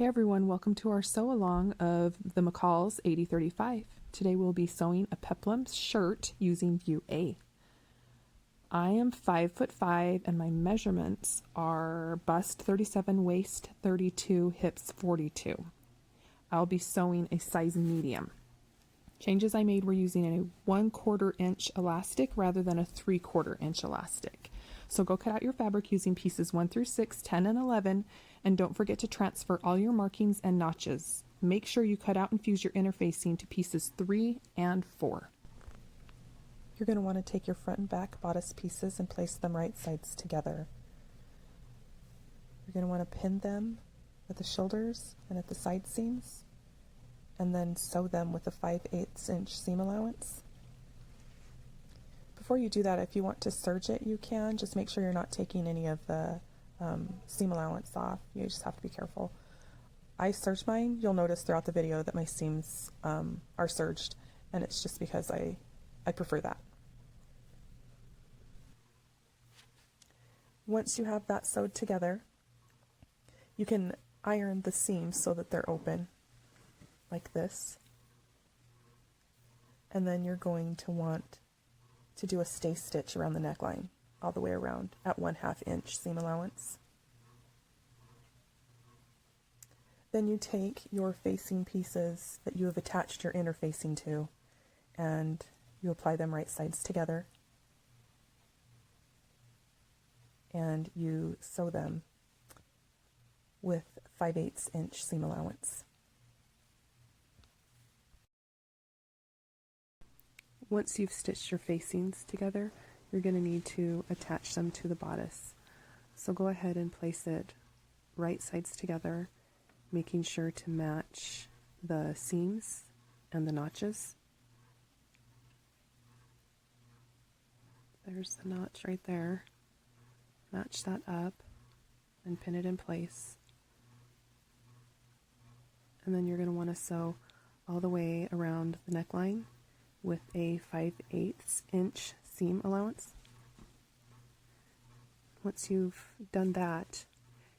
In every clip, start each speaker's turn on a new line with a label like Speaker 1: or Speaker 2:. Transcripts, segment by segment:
Speaker 1: Hey everyone, welcome to our sew along of the Mccall's 8035. Today we'll be sewing a Peplum shirt using view A. I am 5'5" and my measurements are bust 37, waist 32, hips 42. I'll be sewing a size medium. Changes I made were using a 1/4 inch elastic rather than a 3/4 inch elastic. So go cut out your fabric using pieces 1 through 6, 10, and 11, and don't forget to transfer all your markings and notches. Make sure you cut out and fuse your interfacing to pieces 3 and 4. You're going to want to take your front and back bodice pieces and place them right sides together. You're going to want to pin them at the shoulders and at the side seams, and then sew them with a 5/8 inch seam allowance. Before you do that, if you want to serge it, you can. Just make sure you're not taking any of the seam allowance off. You just have to be careful. I serged mine. You'll notice throughout the video that my seams are serged, and it's just because I prefer that. Once you have that sewed together, you can iron the seams so that they're open like this, and then you're going to want to do a stay stitch around the neckline all the way around at 1/2 inch seam allowance. Then you take your facing pieces that you have attached your interfacing to and you apply them right sides together and you sew them with 5/8 inch seam allowance. Once you've stitched your facings together, you're going to need to attach them to the bodice. So go ahead and place it right sides together, making sure to match the seams and the notches. There's the notch right there. Match that up and pin it in place. And then you're going to want to sew all the way around the neckline with a 5/8 inch seam allowance. Once you've done that,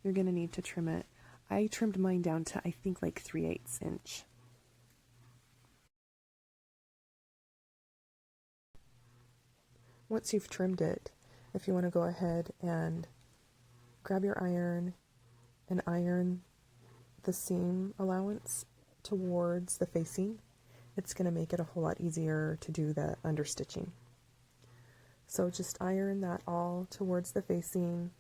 Speaker 1: you're going to need to trim it. I trimmed mine down to, I think, like 3/8 inch. Once you've trimmed it, if you want to go ahead and grab your iron and iron the seam allowance towards the facing, it's going to make it a whole lot easier to do the understitching. So just iron that all towards the facing.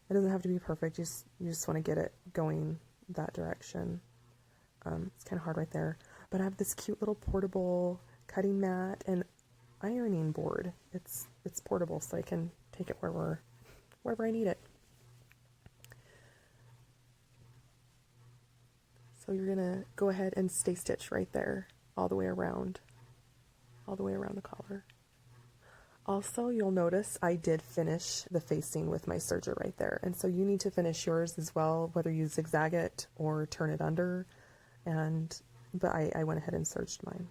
Speaker 1: It doesn't have to be perfect, you just want to get it going that direction. It's kind of hard right there. But I have this cute little portable cutting mat and ironing board. It's portable, so I can take it wherever I need it. So you're gonna go ahead and stay stitch right there, all the way around the collar. Also, you'll notice I did finish the facing with my serger right there, and so you need to finish yours as well, whether you zigzag it or turn it under. But I went ahead and serged mine.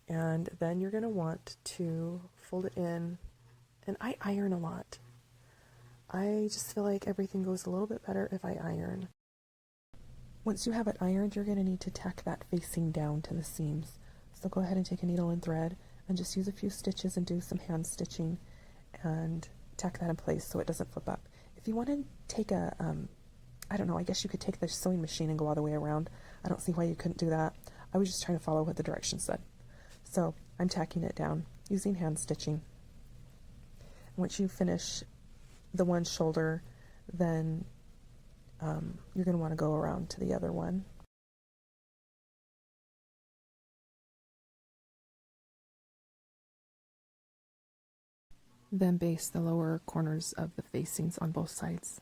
Speaker 1: And then you're gonna want to fold it in, and I iron a lot. I just feel like everything goes a little bit better if I iron. Once you have it ironed, you're going to need to tack that facing down to the seams. So go ahead and take a needle and thread and just use a few stitches and do some hand stitching and tack that in place so it doesn't flip up. If you want to take a, I don't know, I guess you could take the sewing machine and go all the way around. I don't see why you couldn't do that. I was just trying to follow what the directions said. So I'm tacking it down using hand stitching. Once you finish the one shoulder, then you're going to want to go around to the other one. Then baste the lower corners of the facings on both sides.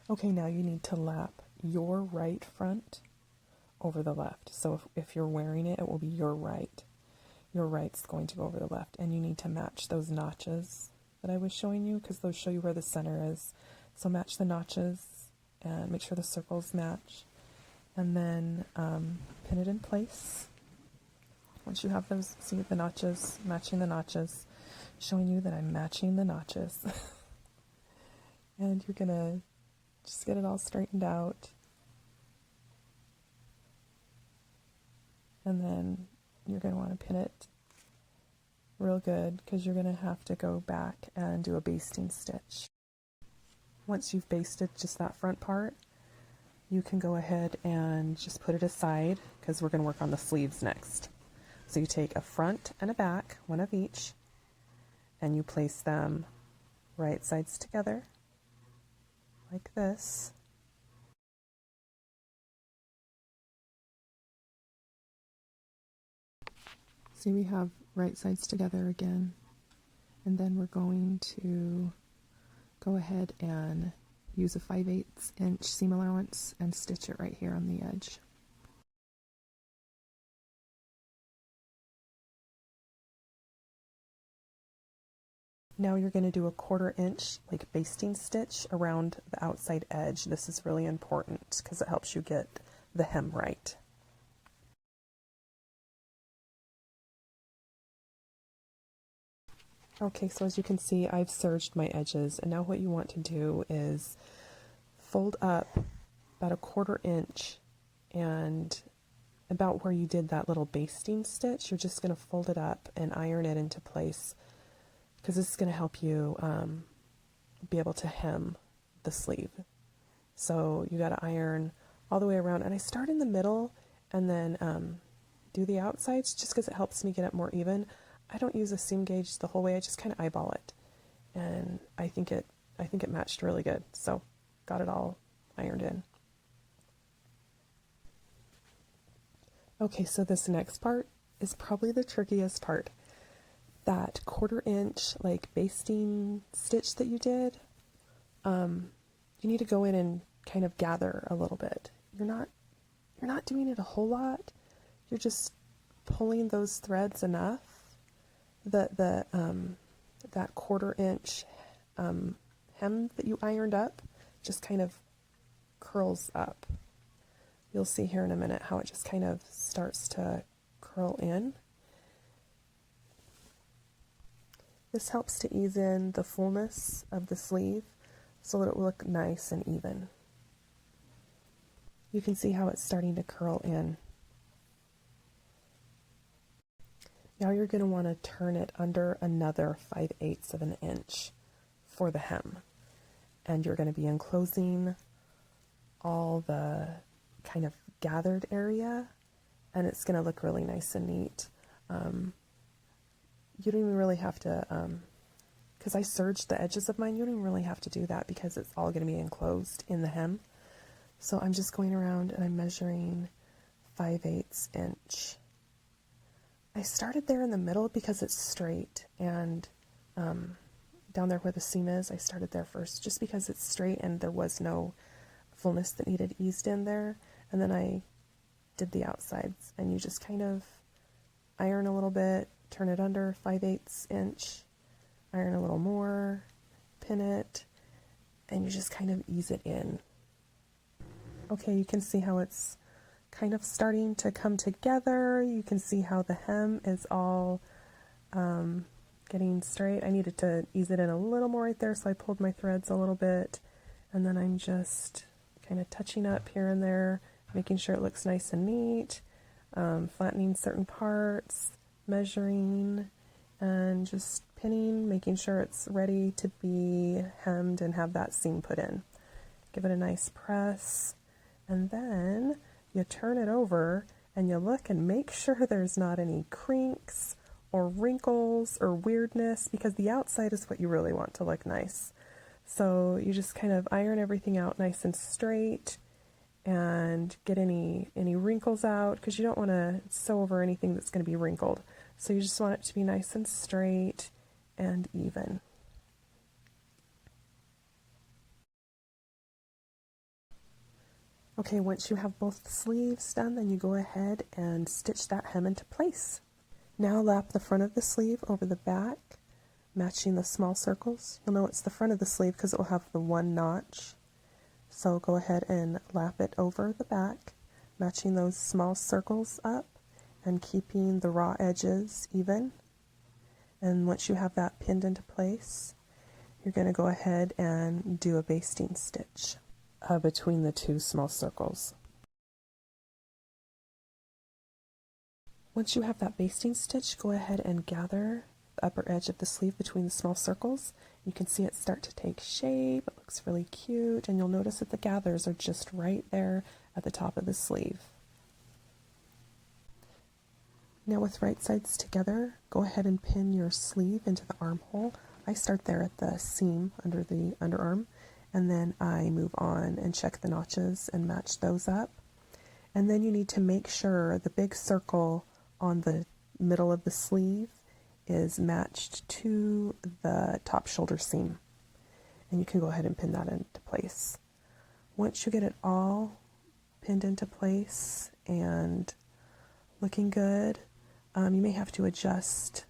Speaker 1: Okay, now you need to lap your right front over the left. So if you're wearing it, it will be your right. Your right's going to go over the left, and you need to match those notches that I was showing you, because those show you where the center is. So match the notches and make sure the circles match, and then pin it in place Once you have those, see the notches, matching the notches, showing you that I'm matching the notches. And you're gonna just get it all straightened out. And then you're gonna want to pin it real good because you're gonna have to go back and do a basting stitch. Once you've basted just that front part, you can go ahead and just put it aside because we're going to work on the sleeves next. So you take a front and a back, one of each, and you place them right sides together like this. See, we have right sides together again, and then we're going to go ahead and use a 5/8 inch seam allowance and stitch it right here on the edge. Now you're going to do a 1/4 inch like basting stitch around the outside edge. This is really important because it helps you get the hem right. Okay, so as you can see, I've serged my edges, and now what you want to do is fold up about a 1/4 inch, and about where you did that little basting stitch, you're just going to fold it up and iron it into place, because this is going to help you be able to hem the sleeve. So you got to iron all the way around, and I start in the middle and then do the outsides just because it helps me get it more even. I don't use a seam gauge the whole way. I just kind of eyeball it, and I think it matched really good. So got it all ironed in. Okay, so this next part is probably the trickiest part. That 1/4 inch like basting stitch that you did, you need to go in and kind of gather a little bit. You're not doing it a whole lot. You're just pulling those threads enough that that 1/4 inch hem that you ironed up just kind of curls up. You'll see here in a minute how it just kind of starts to curl in. This helps to ease in the fullness of the sleeve so that it will look nice and even. You can see how it's starting to curl in. Now you're going to want to turn it under another 5/8 of an inch for the hem. And you're going to be enclosing all the kind of gathered area, and it's going to look really nice and neat. You don't even really have to, because I serged the edges of mine, you don't even really have to do that because it's all going to be enclosed in the hem. So I'm just going around and I'm measuring 5/8 inch. I started there in the middle because it's straight, and down there where the seam is, I started there first just because it's straight and there was no fullness that needed eased in there. And then I did the outsides, and you just kind of iron a little bit, turn it under 5/8 inch, iron a little more, pin it, and you just kind of ease it in. Okay, you can see how it's kind of starting to come together. You can see how the hem is all getting straight. I needed to ease it in a little more right there, so I pulled my threads a little bit, and then I'm just kind of touching up here and there, making sure it looks nice and neat, flattening certain parts, measuring, and just pinning, making sure it's ready to be hemmed and have that seam put in. Give it a nice press, and then you turn it over and you look and make sure there's not any crinks or wrinkles or weirdness, because the outside is what you really want to look nice. So you just kind of iron everything out nice and straight and get any wrinkles out, because you don't want to sew over anything that's going to be wrinkled. So you just want it to be nice and straight and even. Okay, once you have both sleeves done, then you go ahead and stitch that hem into place. Now lap the front of the sleeve over the back, matching the small circles. You'll know it's the front of the sleeve because it will have the one notch. So go ahead and lap it over the back, matching those small circles up, and keeping the raw edges even. And once you have that pinned into place, you're going to go ahead and do a basting stitch between the two small circles. Once you have that basting stitch, go ahead and gather the upper edge of the sleeve between the small circles. You can see it start to take shape. It looks really cute, and you'll notice that the gathers are just right there at the top of the sleeve. Now with right sides together, go ahead and pin your sleeve into the armhole. I start there at the seam under the underarm, and then I move on and check the notches and match those up. And then you need to make sure the big circle on the middle of the sleeve is matched to the top shoulder seam. And you can go ahead and pin that into place. Once you get it all pinned into place and looking good, you may have to adjust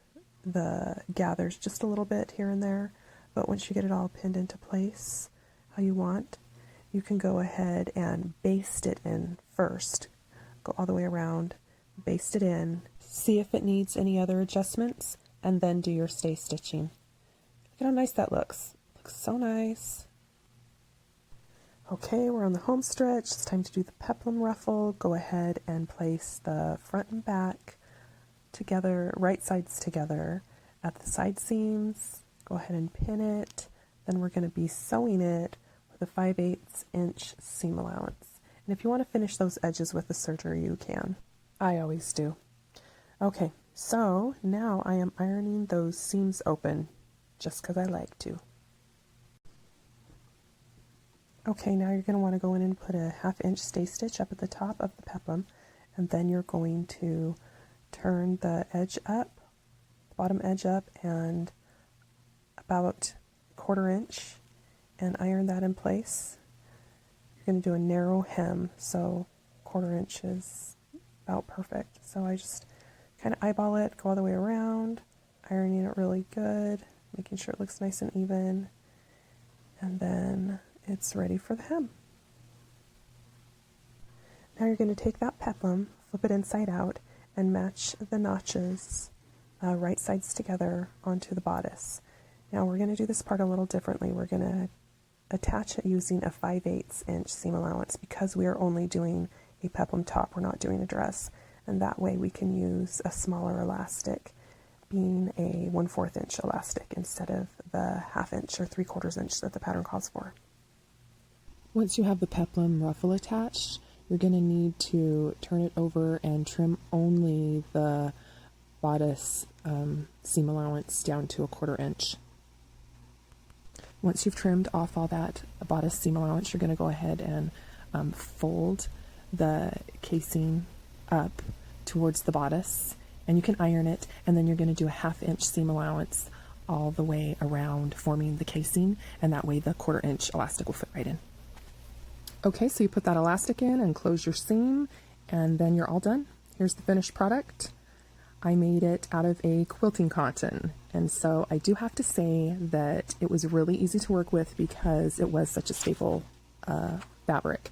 Speaker 1: the gathers just a little bit here and there, but once you get it all pinned into place how you want, you can go ahead and baste it in first. Go all the way around, baste it in, see if it needs any other adjustments, and then do your stay stitching. Look at how nice that looks. Looks so nice. Okay, we're on the home stretch. It's time to do the peplum ruffle. Go ahead and place the front and back together, right sides together at the side seams. Go ahead and pin it. Then we're going to be sewing it with a 5/8 inch seam allowance. And if you want to finish those edges with a serger, you can. I always do. Okay, so now I am ironing those seams open just because I like to. Okay, now you're going to want to go in and put a 1/2 inch stay stitch up at the top of the peplum, and then you're going to turn the edge up, the bottom edge up, and about 1/4 inch, and iron that in place. You're going to do a narrow hem, so 1/4 inch is about perfect. So I just kind of eyeball it, go all the way around, ironing it really good, making sure it looks nice and even, and then it's ready for the hem. Now you're going to take that peplum, flip it inside out, and match the notches right sides together onto the bodice. Now we're going to do this part a little differently. We're going to attach it using a 5/8 inch seam allowance because we are only doing a peplum top. We're not doing a dress, and that way we can use a smaller elastic, being a 1/4 inch elastic instead of the 1/2 inch or 3/4 inch that the pattern calls for. Once you have the peplum ruffle attached, you're going to need to turn it over and trim only the bodice seam allowance down to a 1/4 inch. Once you've trimmed off all that bodice seam allowance, you're going to go ahead and fold the casing up towards the bodice, and you can iron it, and then you're going to do a 1/2 inch seam allowance all the way around, forming the casing, and that way the 1/4 inch elastic will fit right in. Okay, so you put that elastic in and close your seam, and then you're all done. Here's the finished product. I made it out of a quilting cotton, and so I do have to say that it was really easy to work with because it was such a staple fabric.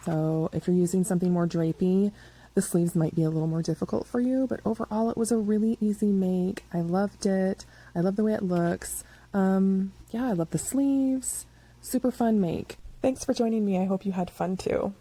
Speaker 1: So if you're using something more drapey, the sleeves might be a little more difficult for you, but overall it was a really easy make. I loved it. I love the way it looks. Yeah, I love the sleeves. Super fun make. Thanks for joining me. I hope you had fun too.